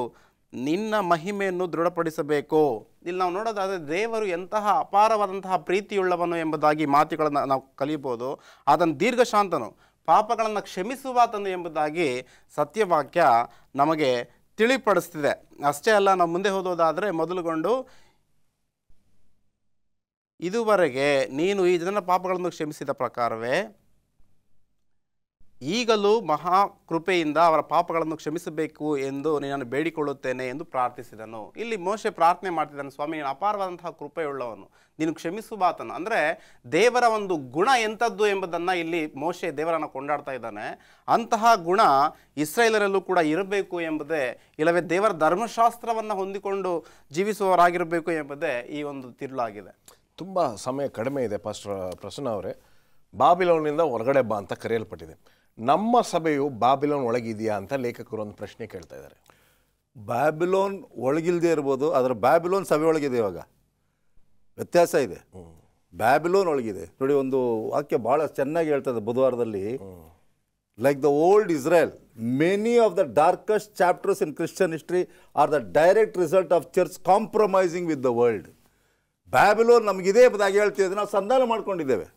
ನಿನ್ನ ಮಹಿಮೆಯನ್ನು ದೃಢಪಡಿಸಬೇಕು. ಇಲ್ಲಿ ನಾವು ನೋಡೋದಾದರೆ ದೇವರು ಎಂತಹ ಅಪಾರವಾದಂತಹ ಪ್ರೀತಿಯುಳ್ಳವನು ಎಂಬುದಾಗಿ ಮಾತುಗಳನ್ನು ನಾವು ಕಲಿಯಬಹುದು. ಅದನ್ನು ದೀರ್ಘಶಾಂತನು, ಪಾಪಗಳನ್ನು ಕ್ಷಮಿಸುವಾತನು ಎಂಬುದಾಗಿ ಸತ್ಯವಾಕ್ಯ ನಮಗೆ ತಿಳಿಪಡಿಸ್ತಿದೆ. ಅಷ್ಟೇ ಅಲ್ಲ, ನಾವು ಮುಂದೆ ಓದೋದಾದರೆ ಮೊದಲುಗೊಂಡು, ಇದುವರೆಗೆ ನೀನು ಈ ಜನರ ಪಾಪಗಳನ್ನು ಕ್ಷಮಿಸಿದ ಪ್ರಕಾರವೇ ಈಗಲೂ ಮಹಾ ಕೃಪೆಯಿಂದ ಅವರ ಪಾಪಗಳನ್ನು ಕ್ಷಮಿಸಬೇಕು ಎಂದು ನಿನ್ನನ್ನು ಬೇಡಿಕೊಳ್ಳುತ್ತೇನೆ ಎಂದು ಪ್ರಾರ್ಥಿಸಿದನು. ಇಲ್ಲಿ ಮೋಶೆ ಪ್ರಾರ್ಥನೆ ಮಾಡ್ತಿದ್ದಾನೆ, ಸ್ವಾಮಿ ನೀನು ಅಪಾರವಾದಂತಹ ಕೃಪೆಯುಳ್ಳವನು, ನೀನು ಕ್ಷಮಿಸುವಾತನು. ಅಂದರೆ ದೇವರ ಒಂದು ಗುಣ ಎಂಥದ್ದು ಎಂಬುದನ್ನು ಇಲ್ಲಿ ಮೋಶೆ ದೇವರನ್ನು ಕೊಂಡಾಡ್ತಾ ಇದ್ದಾನೆ. ಅಂತಹ ಗುಣ ಇಸ್ರಾಯೇಲರಲ್ಲೂ ಕೂಡ ಇರಬೇಕು ಎಂಬುದೇ, ಇಲ್ಲವೇ ದೇವರ ಧರ್ಮಶಾಸ್ತ್ರವನ್ನು ಹೊಂದಿಕೊಂಡು ಜೀವಿಸುವವರಾಗಿರಬೇಕು ಎಂಬುದೇ ಈ ಒಂದು ತಿರುಳಾಗಿದೆ. ತುಂಬ ಸಮಯ ಕಡಿಮೆ ಇದೆ ಪಾಸ್ಟರ್ ಪ್ರಸನ್ನ ಅವರೇ. ಬಾಬಿಲೋನಿಂದ ಹೊರಗಡೆ ಬಾ ಅಂತ ಕರೆಯಲ್ಪಟ್ಟಿದೆ. ನಮ್ಮ ಸಭೆಯು ಬಾಬಿಲೋನ್ ಒಳಗಿದೆಯಾ ಅಂತ ಲೇಖಕರು ಒಂದು ಪ್ರಶ್ನೆ ಕೇಳ್ತಾ ಇದ್ದಾರೆ. ಬ್ಯಾಬಿಲೋನ್ ಒಳಗಿಲ್ದೇ ಇರ್ಬೋದು, ಆದರೆ ಬ್ಯಾಬಿಲೋನ್ ಸಭೆ ಒಳಗಿದೆ. ಇವಾಗ ವ್ಯತ್ಯಾಸ ಇದೆ. ಬ್ಯಾಬಿಲೋನ್ ಒಳಗಿದೆ. ನೋಡಿ, ಒಂದು ವಾಕ್ಯ ಭಾಳ ಚೆನ್ನಾಗಿ ಹೇಳ್ತದೆ ಬುಧವಾರದಲ್ಲಿ, like the old Israel, many of the darkest chapters in Christian history are the direct result of church compromising with the world. Babylon ನಮಗಿದೆ ಎಂಬುದಾಗಿ ಹೇಳ್ತಿದ್ದೆ, ನಾವು ಸಂಧಾನ ಮಾಡ್ಕೊಂಡಿದ್ದೇವೆ,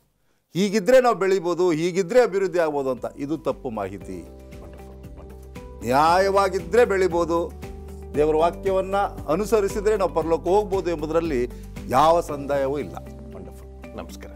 ಹೀಗಿದ್ರೆ ನಾವು ಬೆಳಿಬೋದು, ಹೀಗಿದ್ರೆ ಅಭಿವೃದ್ಧಿ ಆಗ್ಬೋದು ಅಂತ. ಇದು ತಪ್ಪು ಮಾಹಿತಿ. ನ್ಯಾಯವಾಗಿದ್ದರೆ ಬೆಳಿಬೋದು, ದೇವರ ವಾಕ್ಯವನ್ನು ಅನುಸರಿಸಿದರೆ ನಾವು ಪರಲೋಕ ಹೋಗ್ಬೋದು ಎಂಬುದರಲ್ಲಿ ಯಾವ ಸಂದೇಹವೂ ಇಲ್ಲ. ವಂಡರ್ಫುಲ್. ನಮಸ್ಕಾರ.